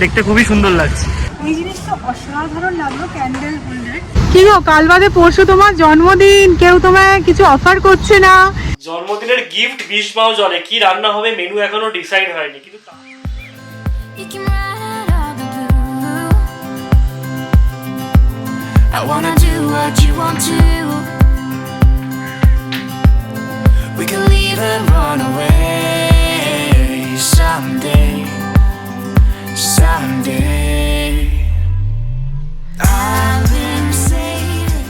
দেখতে খুবই সুন্দর লাগছে। এই জিনিসটা অসাধারণ লাগলো, ক্যান্ডেল হোল্ডার। কি গো, কাল বাদে পরশু তোমার জন্মদিন, কেউ তোমায় কিছু অফার করছে না? জন্মদিনের গিফট 20 পাও জলে, কি রান্না হবে মেনু এখনো ডিসাইড হয়নি, কিন্তু I wanna do what you want to. We can leave and run away someday, someday. I've been saving.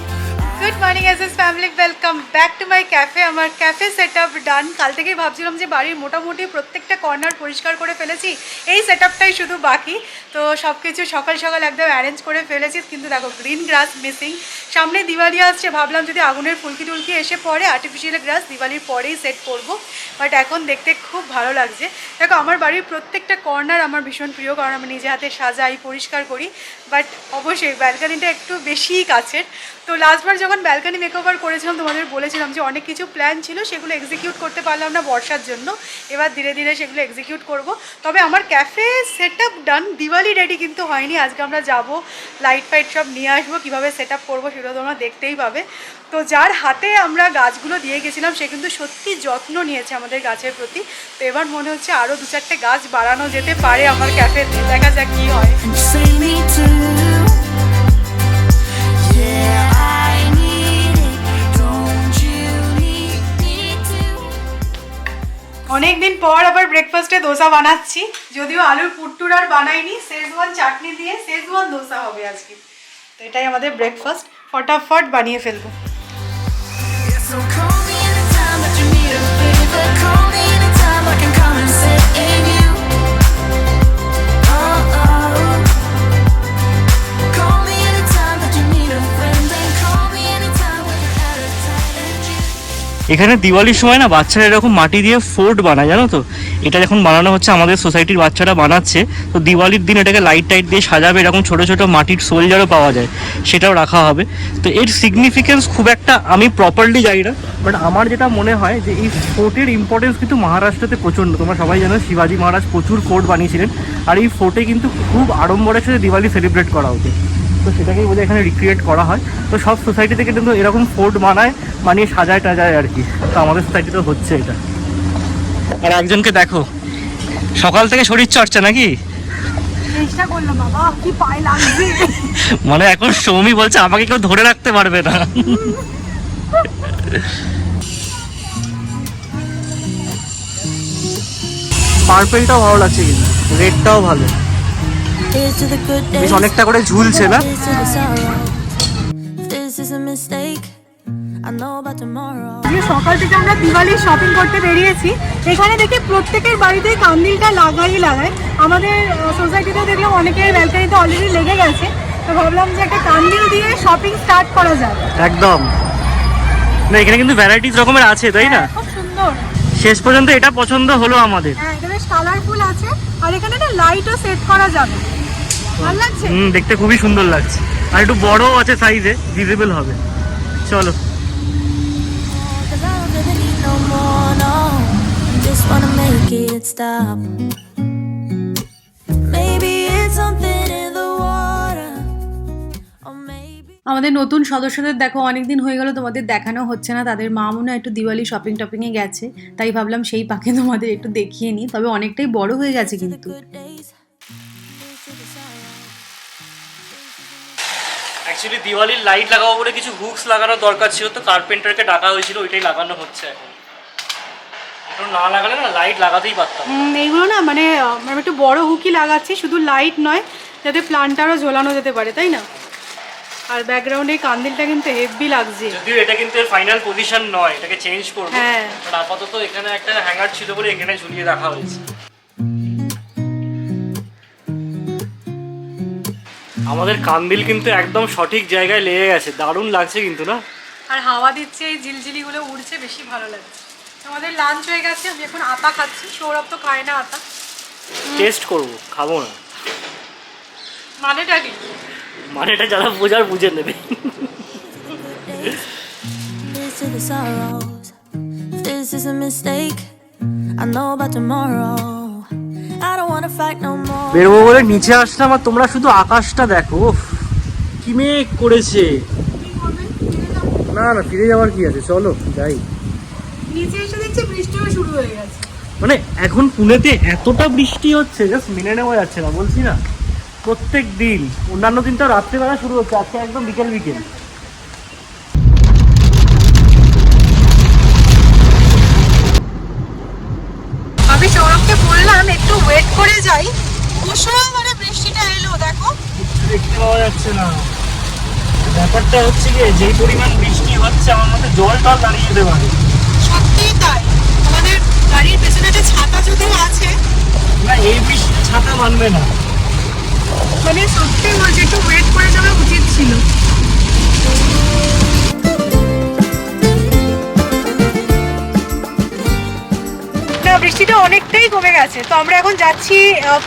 Good morning SS family, welcome back to my cafe. আমার ক্যাফে সেট আপ ডান। কাল থেকেই ভাবছিলাম যে বাড়ির মোটামুটি প্রত্যেকটা কর্নার পরিষ্কার করে ফেলেছি, এই সেট আপটাই শুধু বাকি। তো সব কিছু সকাল সকাল একদম অ্যারেঞ্জ করে ফেলেছি, কিন্তু দেখো গ্রিন গ্রাস মিসিং। সামনে দিওয়ালি আসছে, ভাবলাম যদি আগুনের ফুলকি টুলকি এসে পড়ে আর্টিফিশিয়াল গ্রাস দিওয়ালির পরেই সেট করবো, বাট এখন দেখতে খুব ভালো লাগছে। দেখো আমার বাড়ির প্রত্যেকটা কর্নার আমার ভীষণ প্রিয়, কারণ আমি নিজে হাতে সাজাই, পরিষ্কার করি। বাট অবশ্যই ব্যালকানিটা একটু বেশিই কাছের। তো লাস্টবার যখন ব্যালকানি মেকওভার করেছিলাম তোমাদের বলেছিলাম যে অনেক কিছু প্ল্যান ছিল, সেগুলো এক্সিকিউট করতে পারলাম না বর্ষার জন্য। এবার ধীরে ধীরে সেগুলো এক্সিকিউট করব। তবে আমার ক্যাফে সেট আপ ডান, দিওয়ালি রেডি কিন্তু হয়নি। আজকে আমরা যাব, লাইট ফাইট সব নিয়ে আসবো, কীভাবে সেট আপ করবো সেটা তোমরা দেখতেই পাবে। তো যার হাতে আমরা গাছগুলো দিয়ে গেছিলাম সে কিন্তু সত্যি যত্ন নিয়েছে আমাদের গাছের প্রতি। তো এবার মনে হচ্ছে আরও 2-4টে গাছ বাড়ানো যেতে পারে আমার ক্যাফেতে, দেখা যাক কী হয়। অনেকদিন পর আবার ব্রেকফাস্টে দোসা বানাচ্ছি, যদিও আলুর পুট্টুর আর বানাইনি, শেজওয়ান চাটনি দিয়ে শেজওয়ান দোসা হবে আজকে। তো এটাই আমাদের ব্রেকফাস্ট, ফটাফট বানিয়ে ফেলবো। এখানে দিওয়ালির সময় না বাচ্চারা এরকম মাটি দিয়ে ফোর্ট বানায়, জানো তো? এটা যখন বানানো হচ্ছে, আমাদের সোসাইটির বাচ্চারা বানাচ্ছে। তো দিওয়ালির দিন এটাকে লাইট টাইট দিয়ে সাজাবে, এরকম ছোটো ছোটো মাটির সোলজারও পাওয়া যায়, সেটাও রাখা হবে। তো এর সিগনিফিকেন্স খুব একটা আমি প্রপারলি জানি না, বাট আমার যেটা মনে হয় যে এই ফোর্টের ইম্পর্টেন্স কিন্তু মহারাষ্ট্রতে প্রচণ্ড। তোমরা সবাই জানো শিবাজি মহারাজ প্রচুর ফোর্ট বানিয়েছিলেন, আর এই ফোর্টে কিন্তু খুব আড়ম্বরের সাথে দিওয়ালি সেলিব্রেট করা হতো। তো সেটাকেই বোধহয় এখানে রিক্রিয়েট করা হয়। তো সব সোসাইটি থেকে কিন্তু এরকম ফোর্ট বানিয়ে সাজায় টাজায় আর কি। তো আমাদের সোসাইটিতেও হচ্ছে এটা। আর একজনকে দেখো, সকাল থেকে শরীর চর্চা নাকি? চেষ্টা করলাম বাবা, কি পায়ে লাগছে। মানে এখন সৌমি বলছে আমাকে কেউ ধরে রাখতে পারবে না। পার্পেলটাও ভালো লাগছে, কিন্তু রেডটাও ভালো, বেশ অনেকটা করে ঝুলছে না? সকাল থেকে আমরা দিওয়ালির শপিং করতে বেরিয়েছি। এখানে দেখি প্রত্যেকের বাড়িতে কান্দিলটা লাগায়। আমাদের সোসাইটিতে দেখলাম অনেকের ব্যালকানিতে অলরেডি লেগে গেছে। তো ভাবলাম যে একটা কান্দিল দিয়ে শপিং স্টার্ট করা যায়। একদম না, এখানে কিন্তু ভ্যারাইটিস রকমের আছে, তাই না? খুব সুন্দর। শেষ পর্যন্ত এটা পছন্দ হলো আমাদের। হ্যাঁ, এটা বেশ কালারফুল আছে, আর এখানে না লাইটও সেট করা যাবে। ভালো লাগছে, দেখতে খুবই সুন্দর লাগছে, আর একটু বড়ও আছে সাইজে, ভিজিবল হবে। চলো। আমাদের নতুন সদস্যদের দেখো অনেকদিন হয়ে গেল, তোমাদের দেখানো হচ্ছে না। তাদের মা মনে হয় একটু দিওয়ালি শপিং টপিংয়ে গেছে, তাই ভাবলাম সেই পাকে তোমাদের একটু দেখিয়ে নিই। তবে অনেকটাই বড় হয়ে গেছে কিন্তু। অ্যাকচুয়ালি দিওয়ালির লাইট লাগাবো বলে কিছু হুকস লাগানোর দরকার ছিল, তো কার্পেন্টারকে ডাকা হয়েছিল, ওইটাই লাগানো হচ্ছে এখন। এটা না লাগালে না লাইট লাগাতেই পারতাম। এইগুলো না মানে আমি একটু বড় হুকই লাগাচ্ছি, শুধু লাইট নয়, যাতে প্লান্টারও ঝোলানো যেতে পারে, তাই না? আর ব্যাকগ্রাউন্ডে কান্দিলটা কিন্তু হেভি লাগছে, যদিও এটা কিন্তু এর ফাইনাল পজিশন নয়, এটাকে চেঞ্জ করব। হ্যাঁ, বাট আপাতত এখানে একটা হ্যাঙ্গার ছিল বলে এখানে ঝুলিয়ে রাখা হয়েছে। আমাদের কান্দিল কিন্তু একদম সঠিক জায়গায় লেগে গেছে, দারুণ লাগছে কিন্তু না? আর হাওয়া দিচ্ছে, এই ঝিলঝিলিগুলো উড়ছে, বেশি ভালো লাগছে। আমাদের লাঞ্চ হয়ে গেছে, আমি এখন আতা খাচ্ছি। সৌরভ তো খায় না আতা। টেস্ট করব, খাবো না। মানেটা কি? মানেটা যারা বোঝার বুঝে নেবে। This is a mistake. I know about tomorrow. I don't wanna fight no more. বেরোবো বলে নিচে আসলাম আর তোমরা শুধু আকাশটা দেখো, উফ, কি মেঘ করেছে। না না, ফিরে যাওয়ার কি আছে, চলো যাই। নিচে এসে দেখছি বৃষ্টিও শুরু হয়ে গেছে। মানে এখন পুনেতে এতটা বৃষ্টি হচ্ছে জাস্ট মেনে নেওয়া যাচ্ছে না, বলছি না। প্রত্যেক দিন, অন্যান্য দিন তো রাত্রেবেলা শুরু হচ্ছে, আজকে একদম বিকেল বিকেল। আমি সৌরভকে বললাম একটু ওয়েট করে যাই, ওই মানে বৃষ্টিটা এলো, দেখো দেখতে পাওয়া যাচ্ছে না। ব্যাপারটা হচ্ছে কি, যেই পরিমাণ বৃষ্টি হচ্ছে আমার মতে জল টল দাঁড়িয়ে যেতে পারে। সত্যিই তাই। আমাদের গাড়ির পেছনে একটা ছাতা যদিও আছে, না এই বৃষ্টি ছাতা মানবে না। মানে সত্যি বলছি একটু ওয়েট করে যাওয়া উচিত ছিল। না, বৃষ্টিটা অনেকটাই কমে গেছে। তো আমরা এখন যাচ্ছি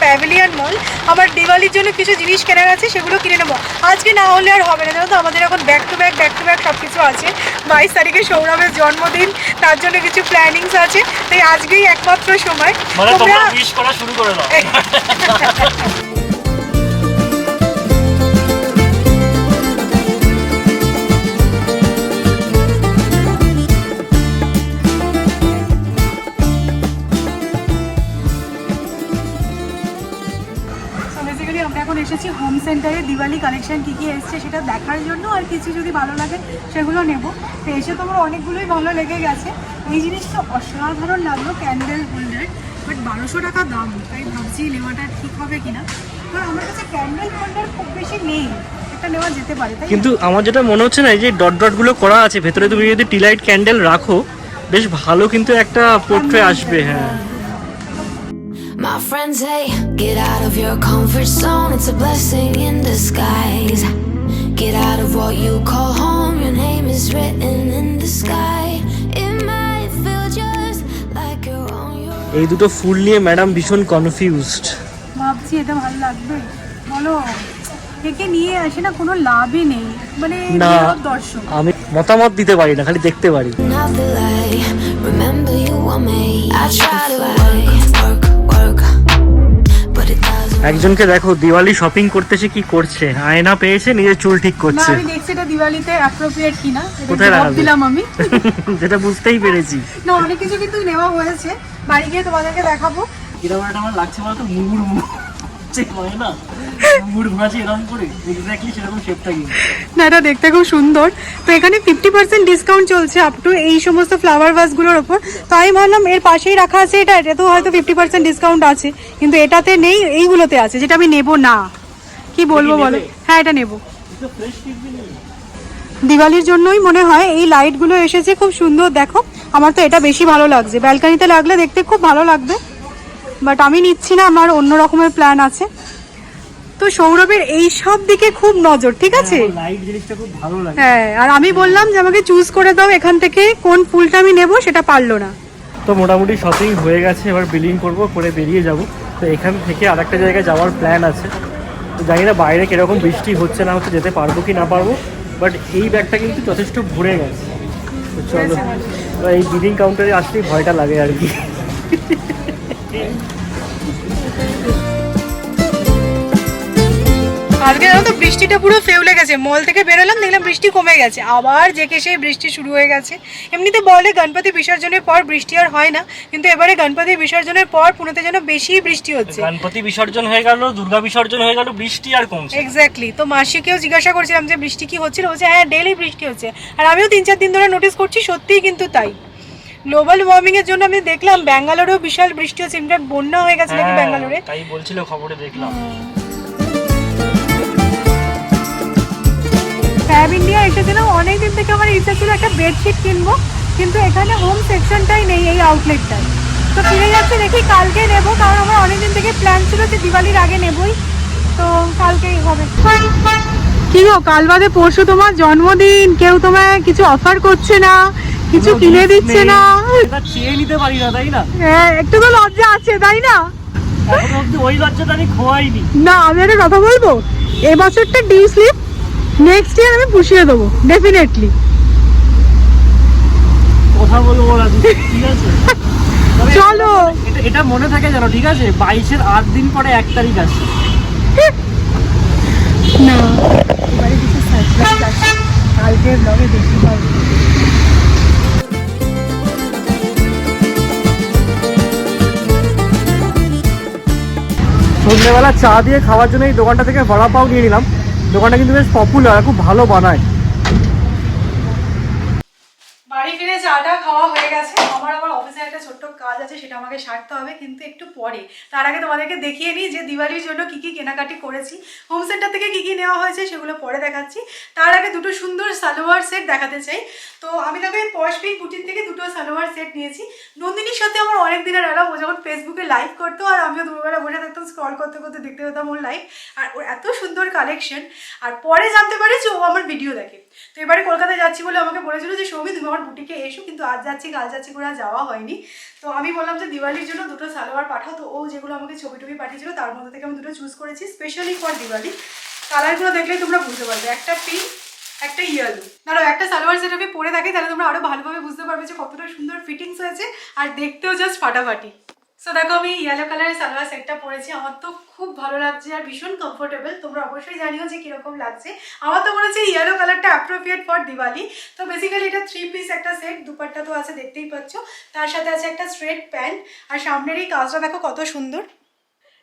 প্যাভিলিয়ন মল। আমার দিওয়ালির জন্য কিছু জিনিস কেনার আছে, সেগুলো কিনে নেবো। আজকে না হলে আর হবে না, জানো তো আমাদের এখন ব্যাক টু ব্যাক সব কিছু আছে। 22 তারিখে সৌরভের জন্মদিন, তার জন্য কিছু প্ল্যানিংস আছে। তাই আজকেই একমাত্র সময় তোমরা উইশ করা শুরু করে দাও। আমরা এখন এসেছি হোম সেন্টারে দিওয়ালি কালেকশন কী কী এসছে সেটা দেখার জন্য, আর কিছু যদি ভালো লাগে সেগুলো নেব। তো এসে তোমার অনেকগুলোই ভালো লেগে গেছে। এই জিনিসটা অসাধারণ লাগলো, ক্যান্ডেল হোল্ডার, বাট 1200 টাকা দাম। তাই ভাবছি নেওয়াটা ঠিক হবে কিনা, কারণ আমার কাছে ক্যান্ডেল হোল্ডার খুব বেশি নেই, এটা নেওয়া যেতে পারে। তাই কিন্তু আমার যেটা মনে হচ্ছে না, এই যে ডট ডট গুলো করা আছে ভেতরে, তুমি যদি টি লাইট ক্যান্ডেল রাখো বেশ ভালো কিন্তু একটা পোর্ট্রে আসবে। হ্যাঁ, My friends say, get out of your comfort zone. It's a blessing in disguise. Get out of what you call home. Your name is written in the sky. It might feel just like you're on your own. এই দুটো ফুল নিয়ে madam ভীষণ confused. ভাবছি এটা ভালো লাগবে, বলো একে নিয়ে আসে না, কোনো লাভই নেই, মানে না, দর্শক আমি মতামত দিতে পারি না, খালি দেখতে পারি। Not the lie. Remember you were made. I try to work, but it doesn't. একজনকে দেখো দিওয়ালি শপিং করতে সে কি করছে, আয়না পেয়েছে, নিজের চুল ঠিক না, করছে। আমি দেখছি এটা দিওয়ালিতে অ্যাপ্রোপ্রিয়েট কিনা, কোথায় এটা লাগাবে? দিলাম আমি। যেটা বুঝতেই পেরেছি। না, অনেক কিছু কিন্তু নেওয়া হয়েছে, বাড়ি গিয়ে তোমাদেরকে দেখাবো। এরকম একটা আমার লাগছে বলতো, মুড় হয় না, মুড় ভাজি এরকম করে এক্স্যাক্টলি সেরকম শেপটা কি। না, এটা দেখতে খুব সুন্দর। তো এখানে 50% ডিসকাউন্ট চলছে আপ টু এই সমস্ত ফ্লাওয়ার ভাসগুলোর ওপর। তো আমি ভাবলাম এর পাশেই রাখা আছে এটা, এটাতেও হয়তো 50% ডিসকাউন্ট আছে, কিন্তু এটাতে নেই, এইগুলোতে আছে, যেটা আমি নেব না। কি বলবো বলো? হ্যাঁ, এটা নেব। দিওয়ালির জন্যই মনে হয় এই লাইটগুলো এসেছে, খুব সুন্দর। দেখো, আমার তো এটা বেশি ভালো লাগছে, ব্যালকানিতে লাগলে দেখতে খুব ভালো লাগবে, বাট আমি নিচ্ছি না, আমার অন্য রকমের প্ল্যান আছে। তো সৌরভের এই সব দিকে খুব নজর, ঠিক আছে? লাইট জিনিসটা খুব ভালো লাগে। হ্যাঁ, আর আমি বললাম যে আমাকে চুজ করে দাও এখান থেকে কোন ফুলটা আমি নেব, সেটা পারলো না। তো মোটামুটি শপিং হয়ে গেছে, এবার বিলিং করব, করে বেরিয়ে যাব। তো এখান থেকে আরেকটা জায়গায় যাওয়ার প্ল্যান আছে। তো জানি না বাইরে কিরকম বৃষ্টি হচ্ছে না হচ্ছে, যেতে পারবো কি না পারবো, বাট এই ব্যাগটা কিন্তু যথেষ্ট ভরে গেছে। তো চলো, এই বিলিং কাউন্টারে আসলেই ভয়টা লাগে আর কি। আজকে জানো তো বৃষ্টিটা পুরো ফেউলে গেছে, মল থেকে বেরোলাম দেখলাম বৃষ্টি কমে গেছে, আবার যে সেই বৃষ্টি শুরু হয়ে গেছে। এমনিতে বলে গণপতি বিসর্জনের পর বৃষ্টি আর হয় না, কিন্তু এবারে গণপতি বিসর্জনের পর পুনেতে যেন বেশি বৃষ্টি হচ্ছে। গণপতি বিসর্জন হয়ে গেল, দুর্গা বিসর্জন হয়ে গেল, বৃষ্টি আর কমছে। এক্স্যাক্টলি। তো মাসিকেও জিজ্ঞাসা করছিলাম যে বৃষ্টি কি হচ্ছিল, বলছে হ্যাঁ ডেইলি বৃষ্টি হচ্ছে। আর আমিও 3-4 দিন ধরে নোটিস করছি, সত্যিই কিন্তু তাই। গ্লোবাল ওয়ার্মিং এর জন্য আমি দেখলাম ব্যাঙ্গালোরেও বিশাল বৃষ্টি হচ্ছে, ইনফ্যাক্ট বন্যা হয়ে গেছে নাকি ব্যাঙ্গালোরে, তাই বলছিল খবরে দেখলাম। ফ্যাব ইন্ডিয়া এসেছিলাম, অনেকদিন থেকে আমার ইচ্ছা ছিল একটা বেডশিট কিনবো, কিন্তু এখানে হোম সেকশনটাই নেই এই আউটলেটটাই। তো ফিরে যাচ্ছে, দেখি কালকে নেবো, কারণ আমার অনেকদিন থেকে প্ল্যান ছিল যে দিওয়ালির আগে নেবই, তো কালকেই হবে। কি গো, কাল বাদে পরশু তোমার জন্মদিন, কেউ তোমায় কিছু অফার করছে না, কিছু কিনে দিচ্ছে না, চেয়ে নিতে পারি না, তাই না? হ্যাঁ, একটু তো লজ্জা আছে, তাই না? এখন অব্দি ওই লজ্জাটা আমি খোয়াইনি। না, আমি একটা কথা বলবো, এবছরটা ডিউ স্লিপ, নেক্সট ইয়ার আমি পুষিয়ে দেবো ডেফিনেটলি। কথা বলবো না, ঠিক আছে? চলো। এটা মনে থাকে জানো, ঠিক আছে? 22-এর 8 দিন পরে 1 তারিখ আসছে। না এবারে কিছু সারপ্রাইজ আছে, কালকে ব্লগে দেখতে পাবো। সন্ধ্যেবেলা চা দিয়ে খাওয়ার জন্য এই দোকানটা থেকে বড়া পাও নিয়ে নিলাম। দোকানটা কিন্তু বেশ পপুলার, খুব ভালো বানায়। বাড়ি ফিরে চাটা খাওয়া হয়ে গেছে। আমার আবার অফিসে একটা ছোট্ট কাজ আছে, সেটা আমাকে সারতে হবে, কিন্তু একটু পরে। তার আগে তোমাদেরকে দেখিয়ে নিই যে দিওয়ালির জন্য কী কী কেনাকাটি করেছি। হোম সেন্টার থেকে কী কী নেওয়া হয়েছে সেগুলো পরে দেখাচ্ছি। তার আগে দুটো সুন্দর সালোয়ার সেট দেখাতে চাই। তো আমি দেখো এই পশ পিঙ্ক বুটিক থেকে দুটো সালোয়ার সেট নিয়েছি। নন্দিনীর সাথে আমার অনেক দিনের এলাম, ও যখন ফেসবুকে লাইভ করতো আর আমিও দুপুরবেলা বসে থাকতাম, স্ক্রল করতে করতে দেখতে পেতাম ওর লাইভ। আর ওর এত সুন্দর কালেকশন। আর পরে জানতে পারি যে ও আমার ভিডিও দেখে। তো এবারে কলকাতায় যাচ্ছি বলে আমাকে বলেছিল যে সৌমি তুমি আমার বুটিকে এসো, কিন্তু আজ যাচ্ছি কাল যাচ্ছি করে আর যাওয়া হয়নি। তো আমি বললাম যে দিওয়ালির জন্য দুটো সালোয়ার পাঠাও। তো ও যেগুলো আমাকে ছবি টবি পাঠিয়েছিল তার মধ্যে থেকে আমি দুটো চুজ করেছি স্পেশালি ফর দিওয়ালি। কালারগুলো দেখলেই তোমরা বুঝতে পারবে, একটা পিঙ্ক একটা ইয়েলো। দাঁড়াও একটা সালোয়ার সেট আমি পরে থাকি, তাহলে তোমরা আরো ভালোভাবে বুঝতে পারবে যে কতটা সুন্দর ফিটিংস হয়েছে আর দেখতেও জাস্ট ফাটাফাটি। সো দেখো আমি ইয়েলো কালারের সালোয়ার সেটটা পরেছি, আমার তো খুব ভালো লাগছে আর ভীষণ কমফোর্টেবল। তোমরা অবশ্যই জানিও যে কিরকম লাগছে। আমার তো মনে হচ্ছে ইয়েলো কালারটা অ্যাপ্রোপ্রিয়েট ফর দিওয়ালি। তো বেসিক্যালি এটা 3 পিস একটা সেট, দুপাট্টা তো আছে দেখতেই পাচ্ছ, তার সাথে আছে একটা স্ট্রেট প্যান্ট। আর সামনের এই কাজটা দেখো কত সুন্দর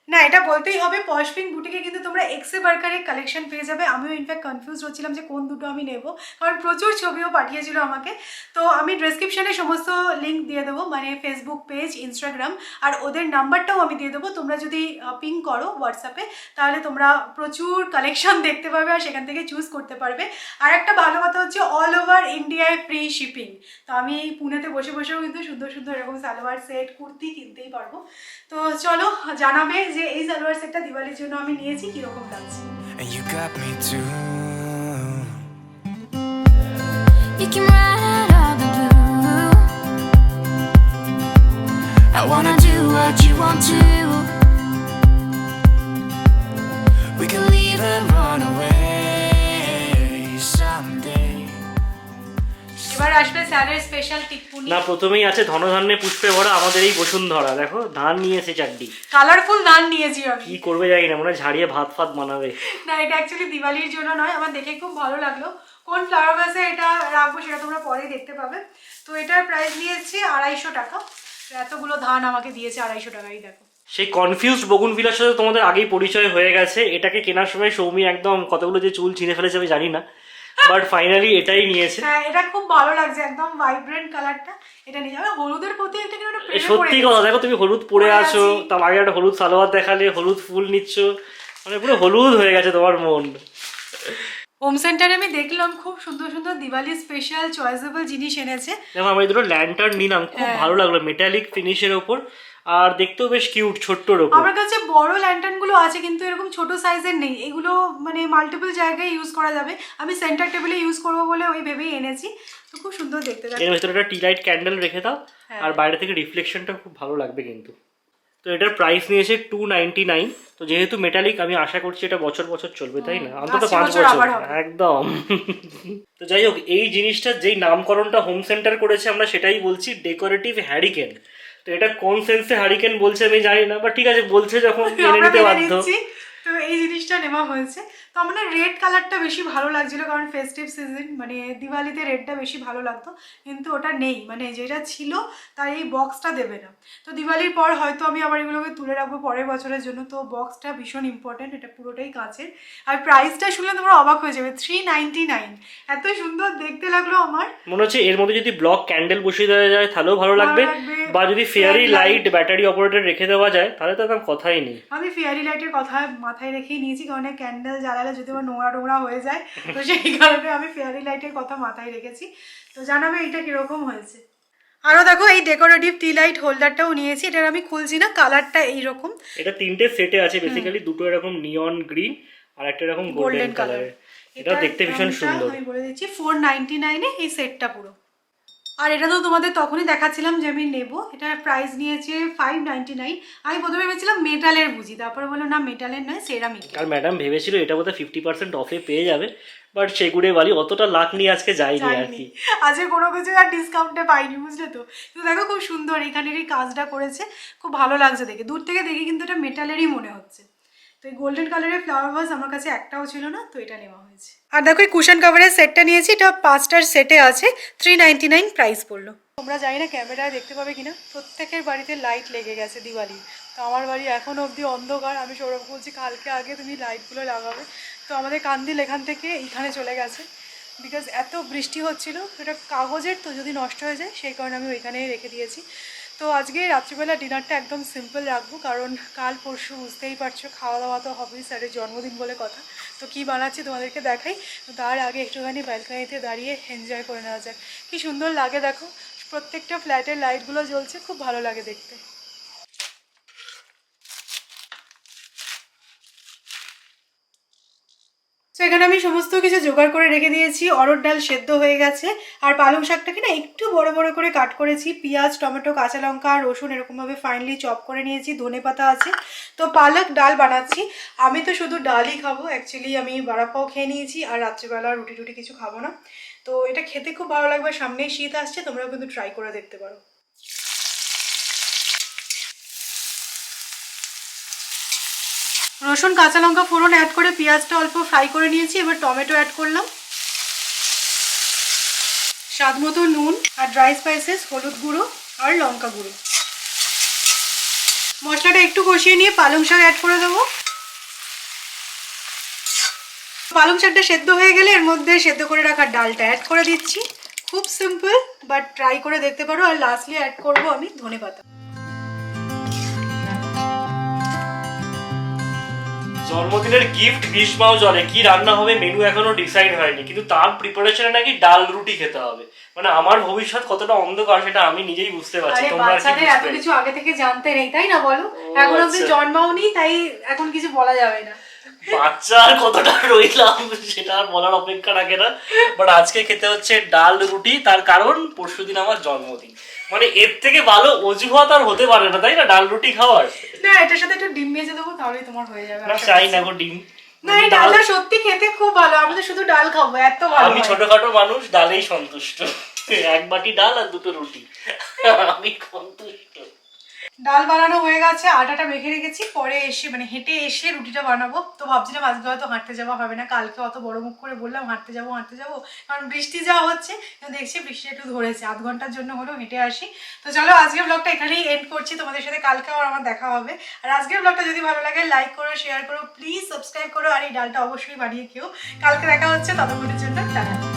না, এটা বলতেই হবে পশ পিঙ্ক বুটিকে কিন্তু তোমরা এক্সে বার্কারের কালেকশন পেয়ে যাবে। আমিও ইনফ্যাক্ট কনফিউজ হচ্ছিলাম যে কোন দুটো আমি নেব, কারণ প্রচুর ছবিও পাঠিয়েছিল আমাকে। তো আমি ডেসক্রিপশনে সমস্ত লিঙ্ক দিয়ে দেবো, মানে ফেসবুক পেজ, ইনস্টাগ্রাম, আর ওদের নাম্বারটাও আমি দিয়ে দেবো। তোমরা যদি পিং করো হোয়াটসঅ্যাপে, তাহলে তোমরা প্রচুর কালেকশন দেখতে পাবে আর সেখান থেকে চুজ করতে পারবে। আর একটা ভালো কথা হচ্ছে অল ওভার ইন্ডিয়ায় ফ্রি শিপিং। তো আমি এই পুনেতে বসে বসেও কিন্তু সুন্দর সুন্দর এরকম সালোয়ার সেট কুর্তি কিনতেই পারবো। তো চলো জানাবে যে এই সালোয়ার সেটটা দিওয়ালির জন্য আমি নিয়েছি কিরকম লাগছে। And you got me too. You can ride out of the blue. I wanna do what you want to. We can leave and run away someday. এবার আসবে স্যারের স্পেশাল টিপ্পুনি। না, প্রথমেই আছে ধনধান্যে পুষ্পে ভরা আমাদের এই বসুন্ধরা। দেখো ধান নিয়েছে চারটি, কালারফুল ধান নিয়েছি আমি। কি করবে জানি না, মনে হয় ঝাড়িয়ে ভাত ফাত বানাবে। না এটা অ্যাকচুয়ালি দিওয়ালির জন্য নয়, আমার দেখে খুব ভালো লাগলো। কোন ফ্লাওয়ার ভাসে এটা রাখবো সেটা তোমরা পরেই দেখতে পাবে। তো এটার প্রাইস নিয়েছি 250 টাকা। এতগুলো ধান আমাকে দিয়েছে 250 টাকাই। দেখো সেই কনফিউজড বগুনভিলার সাথে তোমাদের আগেই পরিচয় হয়ে গেছে। এটাকে কেনার সময় সৌমি একদম কতগুলো যে চুল ছিঁড়ে ফেলেছে আমি জানি না, বাট ফাইনালি এটাই নিয়েছে। হ্যাঁ এটা খুব ভালো লাগছে, একদম ভাইব্রেন্ট কালারটা। এটা নিয়ে যাবে হলুদের প্রতি একটা কিন্তু সত্যি কথা, দেখো তুমি হলুদ পরে আছো, তার আগে একটা হলুদ সালোয়ার দেখালে, হলুদ ফুল নিচ্ছ, মানে পুরো হলুদ হয়ে গেছে তোমার মন। হোম সেন্টারে আমি দেখলাম খুব সুন্দর সুন্দর দিওয়ালি স্পেশাল চয়েসেবল জিনিস এনেছে। দেখো আমরা এই দুটো ল্যান্টার্ন নিলাম, খুব ভালো লাগলো, মেটালিক ফিনিশের ওপর, আর দেখতেও বেশ কিউট, ছোট্টর ওপর। আমার কাছে বড় ল্যান্টার্ন গুলো আছে কিন্তু এরকম ছোট সাইজের নেই। এগুলো মানে মাল্টিপল জায়গায় ইউজ করা যাবে। আমি সেন্টার টেবিলে ইউজ করবো বলে ওই ভেবেই এনেছি। তো খুব সুন্দর দেখতে লাগে। এর ভিতরে একটা টি লাইট ক্যান্ডেল রেখে দাও, আর বাইরে থেকে রিফ্লেকশনটা খুব ভালো লাগবে কিন্তু। তো এটার প্রাইস নিয়েছে 299। তো যেহেতু মেটালিক, আমি আশা করছি এটা বছর বছর চলবে, তাই না? অন্তত 5 বছর একদম। তো যাই হোক, এই জিনিসটা যেই নামকরণটা হোম সেন্টার করেছে আমরা সেটাই বলছি, ডেকোরেটিভ হ্যারিকেন। তো এটা কোন সেন্সে হ্যারিকেন বলছে আমি জানি না, বাট ঠিক আছে বলছে যখন মেনে নিতে বাধ্য। তো এই জিনিসটা নেওয়া হয়েছে। তো আমার রেড কালারটা বেশি ভালো লাগছিল, কারণ ফেস্টিভ সিজন, মানে দিওয়ালিতে রেডটা বেশি ভালো লাগতো, কিন্তু ওটা নেই, মানে যেটা ছিল তাই এই বক্সটা দেবে না। তো দিওয়ালির পর হয়তো আমি আবার এগুলোকে তুলে রাখবো পরের বছরের জন্য। তো বক্সটা ভীষণ ইম্পর্টেন্ট, এটা পুরোটাই কাঁচের। আর প্রাইসটা শুনলে তোমরা অবাক হয়ে যাবে, 399। এত সুন্দর দেখতে লাগলো আমার। মনে হচ্ছে এর মধ্যে যদি ব্লক ক্যান্ডেল বসিয়ে দেওয়া যায় তাহলেও ভালো লাগবে, বা যদি ফেয়ারি লাইট ব্যাটারি অপারেটর রেখে দেওয়া যায় তাহলে তো একদম কথাই নেই। আমি ফেয়ারি লাইটের কথা মাথায় রেখেই নিয়েছি, কারণ ক্যান্ডেল জ্বালালে যদি আমার নোংরা টোংরা হয়ে যায়, তো সেই কারণে আমি ফেয়ারি লাইটের কথা মাথায় রেখেছি। তো জানাবে এটা কিরকম হয়েছে। আরও দেখো এই ডেকোরেটিভ টি লাইট হোল্ডারটাও নিয়েছি। এটার আমি খুলছি না, কালারটা এইরকম। এটা 3টে সেটে আছে বেসিক্যালি, দুটো এরকম নিয়ন গ্রিন আর একটা এরকম গোল্ডেন কালারের। এটা দেখতে ভীষণ সুন্দর। আমি বলে দিচ্ছি 499 এই সেটটা পুরো। আর এটা তো তোমাদের তখনই দেখাচ্ছিলাম যে আমি নেব, এটার প্রাইস নিয়েছে 599। আমি প্রথমে ভেবেছিলাম মেটালের বুঝি, তারপরে বললো না মেটালের নয় সেরামিক। আর ম্যাডাম ভেবেছিল এটা বোধহয় 50% অফে পেয়ে যাবে, বাট সেগুড়ে বালি অতটা লাখ নিয়ে আজকে যায়নি আর কি। আজকে কোনো কিছু আর ডিসকাউন্টে পাইনি, বুঝলে তো। কিন্তু দেখো খুব সুন্দর এখানের এই কাজটা করেছে, খুব ভালো লাগছে দেখে। দূর থেকে দেখি কিন্তু এটা মেটালেরই মনে হচ্ছে। তো এই গোল্ডেন কালারের ফ্লাওয়ার ভাস আমার কাছে একটাও ছিল না, তো এটা নেওয়া হয়েছে। আর দেখো এই কুশন কাভারের সেটটা নিয়েছি, এটা 5টার সেটে আছে, 399 প্রাইস পড়লো। তোমরা জানি না ক্যামেরায় দেখতে পাবে কিনা, প্রত্যেকের বাড়িতে লাইট লেগে গেছে দিওয়ালি। তো আমার বাড়ি এখনও অবধি অন্ধকার। আমি সৌরভ বলছি কালকে আগে তুমি লাইটগুলো লাগাবে। তো আমাদের কান্দিল এখান থেকে এইখানে চলে গেছে, বিকজ এত বৃষ্টি হচ্ছিল। এটা কাগজের তো, যদি নষ্ট হয়ে যায় সেই কারণে আমি ওইখানেই রেখে দিয়েছি। তো আজকে রাত্রিবেলা ডিনারটা একদম সিম্পল রাখবো, কারণ কাল পরশু বুঝতেই পারছো খাওয়া দাওয়া তো হবেই, স্যারের জন্মদিন বলে কথা। তো কী বানাচ্ছি তোমাদেরকে দেখাই, তার আগে একটুখানি ব্যালকনিতে দাঁড়িয়ে এনজয় করে নেওয়া যাক। কী সুন্দর লাগে দেখো, প্রত্যেকটা ফ্ল্যাটের লাইটগুলো জ্বলছে, খুব ভালো লাগে দেখতে। তো এখানে আমি সমস্ত কিছু জোগাড় করে রেখে দিয়েছি। অরড় ডাল সেদ্ধ হয়ে গেছে, আর পালং শাকটাকে না একটু বড় বড় করে কাট করেছি। পেঁয়াজ, টমেটো, কাঁচা লঙ্কা, রসুন এরকমভাবে ফাইনলি চপ করে নিয়েছি। ধনেপাতা আছে। তো পালক ডাল বানাচ্ছি। আমি তো শুধু ডালই খাবো, অ্যাকচুয়ালি আমি বড়া পাও খেয়ে নিয়েছি, আর রাত্রিবেলা রুটি টুটি কিছু খাবো না। তো এটা খেতে খুব ভালো লাগবে। সামনেই শীত আসছে, তোমরাও কিন্তু ট্রাই করে দেখতে পারো। রসুন, কাঁচা লঙ্কা ফোড়ন অ্যাড করে পেঁয়াজটা অল্প ফ্রাই করে নিয়েছি। এবার টমেটো অ্যাড করলাম, স্বাদ মতো নুন, আর ড্রাই স্পাইসেস, হলুদ গুঁড়ো আর লঙ্কা গুঁড়ো। মশলাটা একটু কষিয়ে নিয়ে পালং শাক অ্যাড করে দেবো। পালং শাকটা সেদ্ধ হয়ে গেলে এর মধ্যে সেদ্ধ করে রাখা ডালটা অ্যাড করে দিচ্ছি। খুব সিম্পল, বাট ট্রাই করে দেখতে পারো। আর লাস্টলি অ্যাড করবো আমি ধনেপাতা। জন্মদিনের গিফট গ্রীষ্মাও জলে, কি রান্না হবে মেনু এখনো ডিসাইড হয়নি, কিন্তু তার প্রিপারেশনে নাকি ডাল রুটি খেতে হবে। মানে আমার ভবিষ্যৎ কতটা অন্ধকার সেটা আমি নিজেই বুঝতে পারছি। তোমরা কি এত কিছু আগে থেকে জানতে নেই, তাই না বলো? এখন অব্দি জন্মাওনি, তাই এখন কিছু বলা যাবে না। বাচ্চার কতটা রইলাম সেটা আর বলার অপেক্ষা রাখে না। বাট আজকে খেতে হচ্ছে ডাল রুটি, তার কারণ পরশুদিন আমার জন্মদিন। মানে এর থেকে ভালো অজুহাত আর হতে পারে না, তাই না? ডাল রুটি খাওয়ার। না, এটার সাথে একটু ডিম ভেজে দেবো, তাহলেই তোমার হয়ে যাবে। না চাই না গো ডিম। না, এই ডালটা সত্যি খেতে খুব ভালো। আমি তো শুধু ডাল খাবো, এত ভালো। আমি ছোটখাটো মানুষ, ডালেই সন্তুষ্ট। এক বাটি ডাল আর দুটো রুটি, আমি সন্তুষ্ট। ডাল বানানো হয়ে গেছে, আটাটা মেখে রেখেছি। পরে এসে মানে হেঁটে এসে রুটিটা বানাবো। তো ভাবছিলাম আজকে হয়তো হাঁটতে যাওয়া হবে না, কালকে অত বড় মুখ করে বললাম হাঁটতে যাবো, কারণ বৃষ্টি যা হচ্ছে। দেখছি বৃষ্টি একটু ধরেছে, আধ ঘন্টার জন্য হলেও হেঁটে আসি। তো চলো আজকের ব্লগটা এখানেই এন্ড করছি। তোমাদের সাথে কালকে আবার আমার দেখা হবে। আর আজকের ব্লগটা যদি ভালো লাগে লাইক করো, শেয়ার করো, প্লিজ সাবস্ক্রাইব করো, আর এই ডালটা অবশ্যই বানিয়ে খেও। কালকে দেখা হচ্ছে, ততক্ষণের জন্য টাটা।